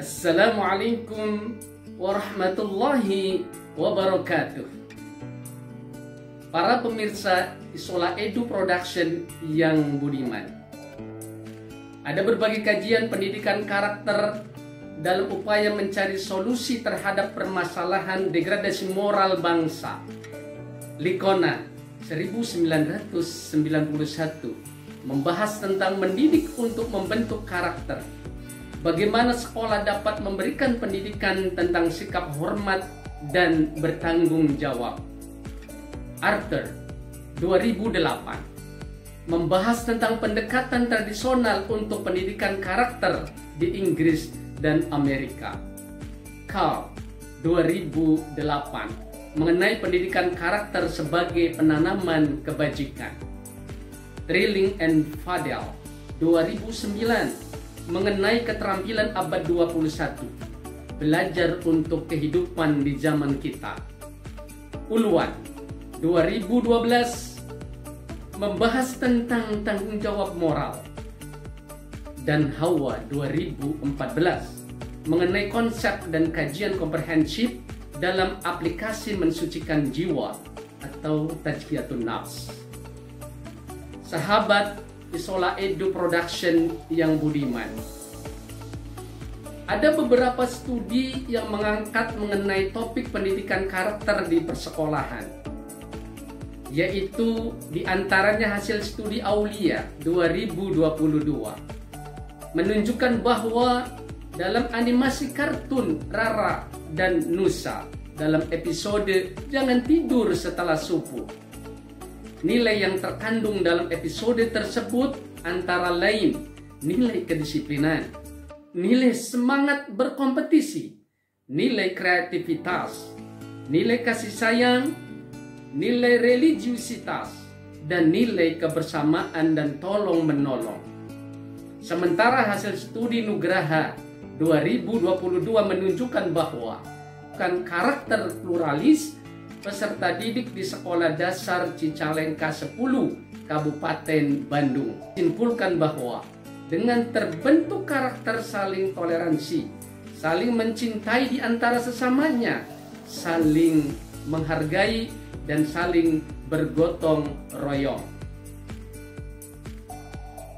Assalamualaikum warahmatullahi wabarakatuh. Para pemirsa Isola Edu Production yang budiman, ada berbagai kajian pendidikan karakter dalam upaya mencari solusi terhadap permasalahan degradasi moral bangsa. Likona 1991 membahas tentang mendidik untuk membentuk karakter. Bagaimana sekolah dapat memberikan pendidikan tentang sikap hormat dan bertanggung jawab. Arthur 2008 membahas tentang pendekatan tradisional untuk pendidikan karakter di Inggris dan Amerika. Carl 2008 mengenai pendidikan karakter sebagai penanaman kebajikan. Trilling and Fadel 2009 mengenai keterampilan abad 21, belajar untuk kehidupan di zaman kita. Ulwan 2012 membahas tentang tanggung jawab moral. Dan Hawa 2014 mengenai konsep dan kajian komprehensif dalam aplikasi mensucikan jiwa atau tazkiyatun nafs. Sahabat Isola Edu Production yang budiman, ada beberapa studi yang mengangkat mengenai topik pendidikan karakter di persekolahan, yaitu diantaranya hasil studi Aulia 2022 menunjukkan bahwa dalam animasi kartun Rara dan Nusa dalam episode Jangan Tidur Setelah Subuh, nilai yang terkandung dalam episode tersebut antara lain nilai kedisiplinan, nilai semangat berkompetisi, nilai kreativitas, nilai kasih sayang, nilai religiusitas, dan nilai kebersamaan dan tolong-menolong. Sementara hasil studi Nugraha 2022 menunjukkan bahwa karakter pluralis peserta didik di Sekolah Dasar Cicalengka 10, Kabupaten Bandung simpulkan bahwa dengan terbentuk karakter saling toleransi, saling mencintai di antara sesamanya, saling menghargai, dan saling bergotong royong.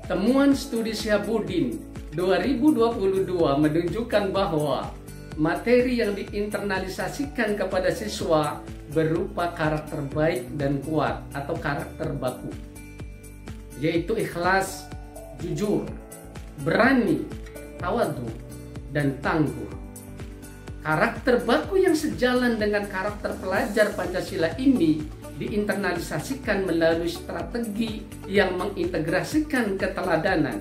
Temuan studi Syihabuddin 2022 menunjukkan bahwa materi yang diinternalisasikan kepada siswa berupa karakter baik dan kuat atau karakter baku, yaitu ikhlas, jujur, berani, tawadhu, dan tangguh. Karakter baku yang sejalan dengan karakter pelajar Pancasila ini diinternalisasikan melalui strategi yang mengintegrasikan keteladanan,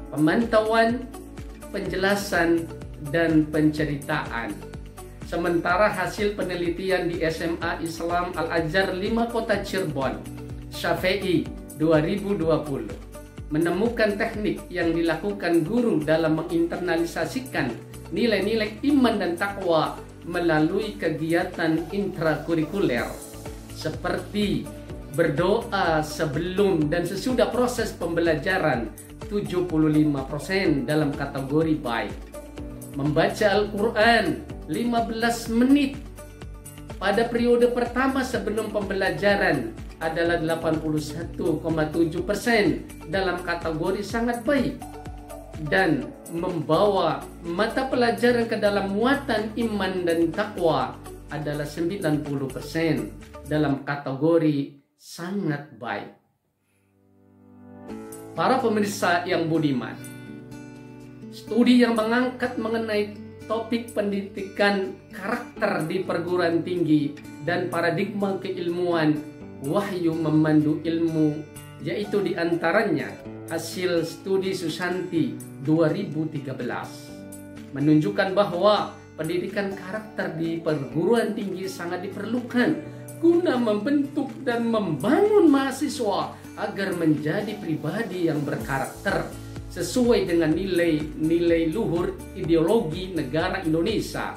pemantauan, penjelasan, dan penceritaan. Sementara hasil penelitian di SMA Islam Al-Azhar 5 Kota Cirebon, Syafi'i 2020, menemukan teknik yang dilakukan guru dalam menginternalisasikan nilai-nilai iman dan takwa melalui kegiatan intrakurikuler seperti berdoa sebelum dan sesudah proses pembelajaran 75% dalam kategori baik, membaca Al-Quran 15 menit pada periode pertama sebelum pembelajaran adalah 81,7% dalam kategori sangat baik, dan membawa mata pelajaran ke dalam muatan iman dan takwa adalah 90% dalam kategori sangat baik. Para pemirsa yang budiman, studi yang mengangkat mengenai topik pendidikan karakter di perguruan tinggi dan paradigma keilmuan wahyu memandu ilmu, yaitu diantaranya hasil studi Susanti 2013 menunjukkan bahwa pendidikan karakter di perguruan tinggi sangat diperlukan guna membentuk dan membangun mahasiswa agar menjadi pribadi yang berkarakter sesuai dengan nilai-nilai luhur ideologi negara Indonesia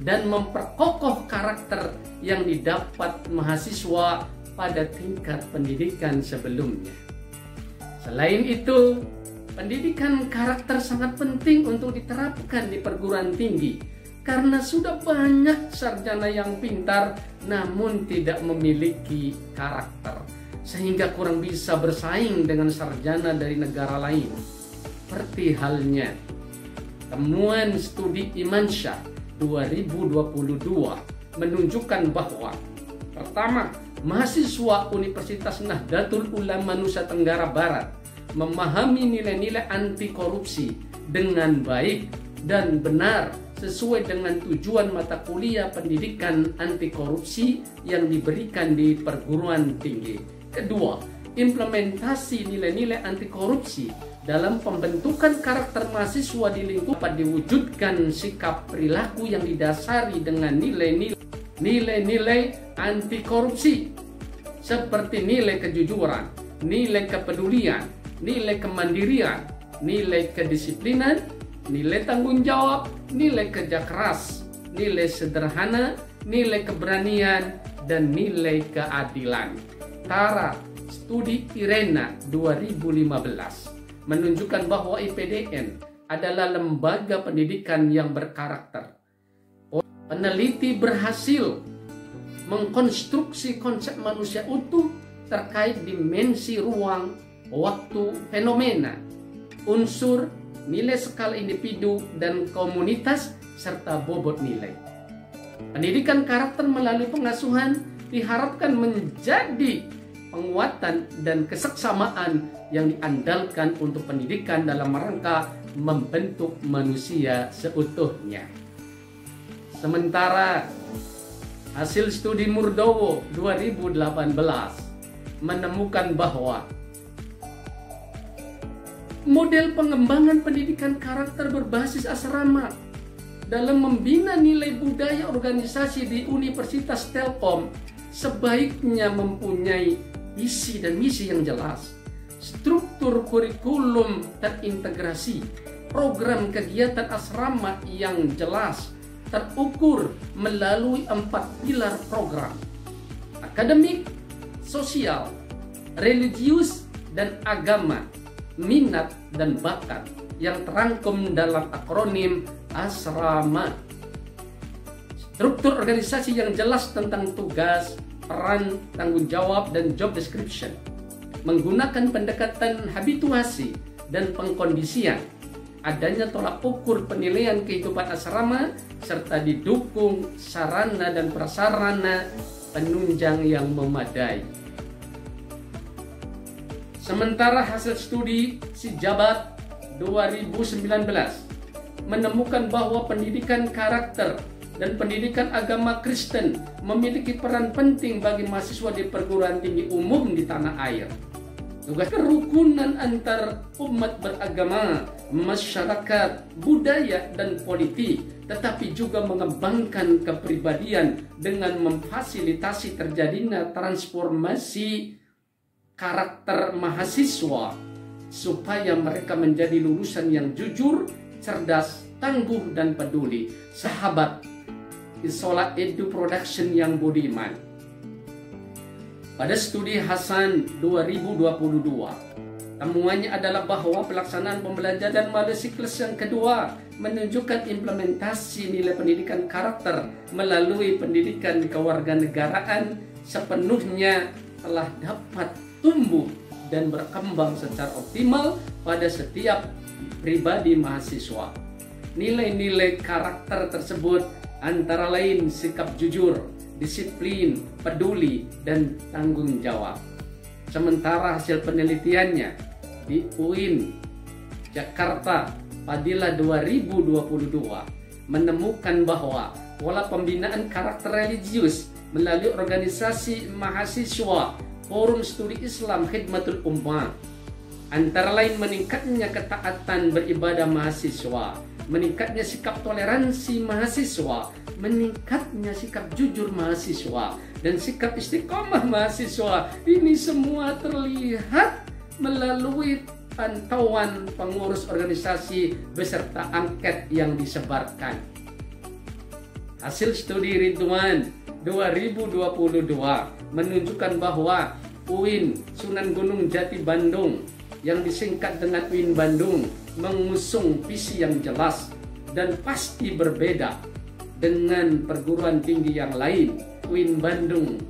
dan memperkokoh karakter yang didapat mahasiswa pada tingkat pendidikan sebelumnya. Selain itu, Pendidikan karakter sangat penting untuk diterapkan di perguruan tinggi karena sudah banyak sarjana yang pintar namun tidak memiliki karakter, sehingga kurang bisa bersaing dengan sarjana dari negara lain. Seperti halnya temuan studi Imansyah 2022 menunjukkan bahwa pertama, mahasiswa Universitas Nahdlatul Ulama Nusa Tenggara Barat memahami nilai-nilai anti korupsi dengan baik dan benar sesuai dengan tujuan mata kuliah pendidikan anti korupsi yang diberikan di perguruan tinggi. Kedua, implementasi nilai-nilai anti korupsi dalam pembentukan karakter mahasiswa di lingkungan diwujudkan sikap perilaku yang didasari dengan nilai-nilai anti korupsi seperti nilai kejujuran, nilai kepedulian, nilai kemandirian, nilai kedisiplinan, nilai tanggung jawab, nilai kerja keras, nilai sederhana, nilai keberanian, dan nilai keadilan. Tara Studi IRENA 2015 menunjukkan bahwa IPDN adalah lembaga pendidikan yang berkarakter. Peneliti berhasil mengkonstruksi konsep manusia utuh terkait dimensi ruang, waktu, fenomena, unsur, nilai skala individu dan komunitas, serta bobot nilai. Pendidikan karakter melalui pengasuhan diharapkan menjadi penguatan dan keseksamaan yang diandalkan untuk pendidikan dalam rangka membentuk manusia seutuhnya. Sementara hasil studi Murdowo 2018 menemukan bahwa model pengembangan pendidikan karakter berbasis asrama dalam membina nilai budaya organisasi di Universitas Telkom sebaiknya mempunyai visi dan misi yang jelas, struktur kurikulum terintegrasi, program kegiatan asrama yang jelas, terukur melalui 4 pilar program: akademik, sosial, religius, dan agama, minat dan bakat yang terangkum dalam akronim asrama. Struktur organisasi yang jelas tentang tugas, peran, tanggung jawab, dan job description. Menggunakan pendekatan habituasi dan pengkondisian. Adanya tolak ukur penilaian kehidupan asrama serta didukung sarana dan prasarana penunjang yang memadai. Sementara hasil studi Sijabat 2019 menemukan bahwa pendidikan karakter dan pendidikan agama Kristen memiliki peran penting bagi mahasiswa di perguruan tinggi umum di tanah air. Tugas kerukunan antar umat beragama, masyarakat, budaya, dan politik, tetapi juga mengembangkan kepribadian dengan memfasilitasi terjadinya transformasi karakter mahasiswa supaya mereka menjadi lulusan yang jujur, cerdas, tangguh, dan peduli. Sahabat Isola Edu Production yang budiman. Pada studi Hasan 2022, temuannya adalah bahwa pelaksanaan pembelajaran melalui siklus yang kedua menunjukkan implementasi nilai pendidikan karakter melalui pendidikan kewarganegaraan sepenuhnya telah dapat tumbuh dan berkembang secara optimal pada setiap pribadi mahasiswa. Nilai-nilai karakter tersebut antara lain sikap jujur, disiplin, peduli, dan tanggung jawab. Sementara hasil penelitiannya di UIN Jakarta Padilla 2022 menemukan bahwa pola pembinaan karakter religius melalui organisasi mahasiswa Forum Studi Islam Khidmatul Ummah antara lain meningkatnya ketaatan beribadah mahasiswa, meningkatnya sikap toleransi mahasiswa, meningkatnya sikap jujur mahasiswa, dan sikap istiqomah mahasiswa. Ini semua terlihat melalui pantauan pengurus organisasi beserta angket yang disebarkan. Hasil studi Ridwan 2022 menunjukkan bahwa UIN Sunan Gunung Jati Bandung yang disingkat dengan UIN Bandung mengusung visi yang jelas dan pasti berbeda dengan perguruan tinggi yang lain. UIN Bandung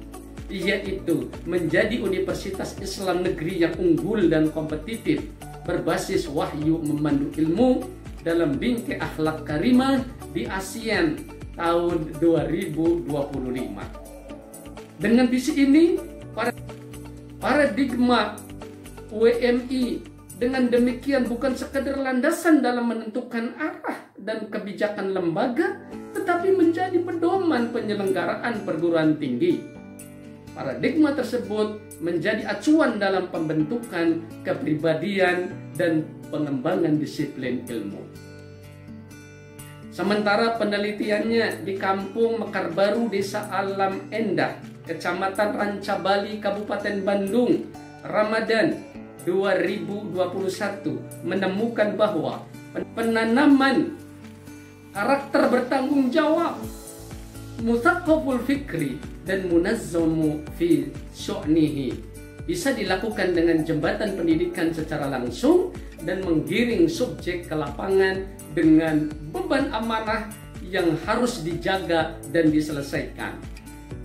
yaitu menjadi universitas Islam negeri yang unggul dan kompetitif berbasis wahyu memandu ilmu dalam bingkai akhlak karimah di ASEAN tahun 2025. Dengan visi ini, paradigma UMI dengan demikian bukan sekedar landasan dalam menentukan arah dan kebijakan lembaga, tetapi menjadi pedoman penyelenggaraan perguruan tinggi. Paradigma tersebut menjadi acuan dalam pembentukan kepribadian dan pengembangan disiplin ilmu. Sementara penelitiannya di Kampung Mekar Baru, Desa Alam Endah, Kecamatan Rancabali, Kabupaten Bandung, Ramadan 2021 menemukan bahwa penanaman karakter bertanggung jawab, mutsaqqaful fikri dan munazzamu fi syu'nihi bisa dilakukan dengan jembatan pendidikan secara langsung dan menggiring subjek ke lapangan dengan beban amanah yang harus dijaga dan diselesaikan.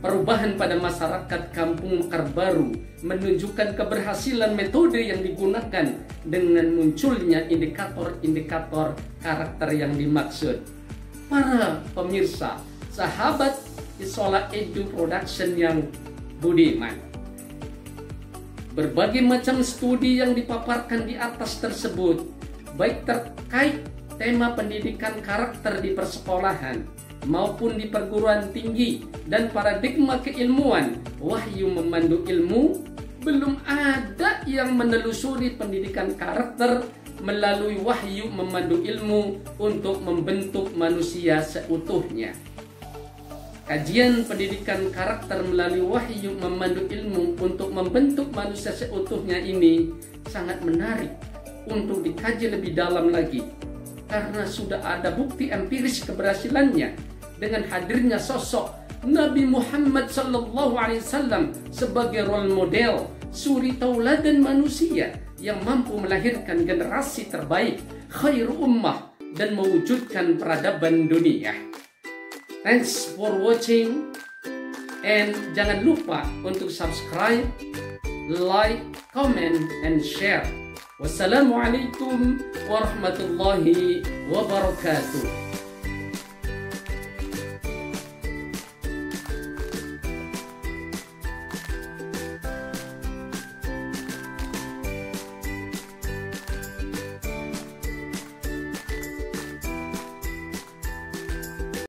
Perubahan pada masyarakat Kampung Mekar Baru menunjukkan keberhasilan metode yang digunakan dengan munculnya indikator-indikator karakter yang dimaksud. Para pemirsa, sahabat Isola Edu Production yang budiman, berbagai macam studi yang dipaparkan di atas tersebut, baik terkait tema pendidikan karakter di persekolahan maupun di perguruan tinggi dan paradigma keilmuan wahyu memandu ilmu, belum ada yang menelusuri pendidikan karakter melalui wahyu memandu ilmu untuk membentuk manusia seutuhnya. Kajian pendidikan karakter melalui wahyu memandu ilmu untuk membentuk manusia seutuhnya ini sangat menarik untuk dikaji lebih dalam lagi, karena sudah ada bukti empiris keberhasilannya dengan hadirnya sosok Nabi Muhammad SAW sebagai role model, suri tauladan manusia yang mampu melahirkan generasi terbaik, khairu ummah, dan mewujudkan peradaban dunia. Thanks for watching, and jangan lupa untuk subscribe, like, comment, and share. Wassalamualaikum warahmatullahi wabarakatuh.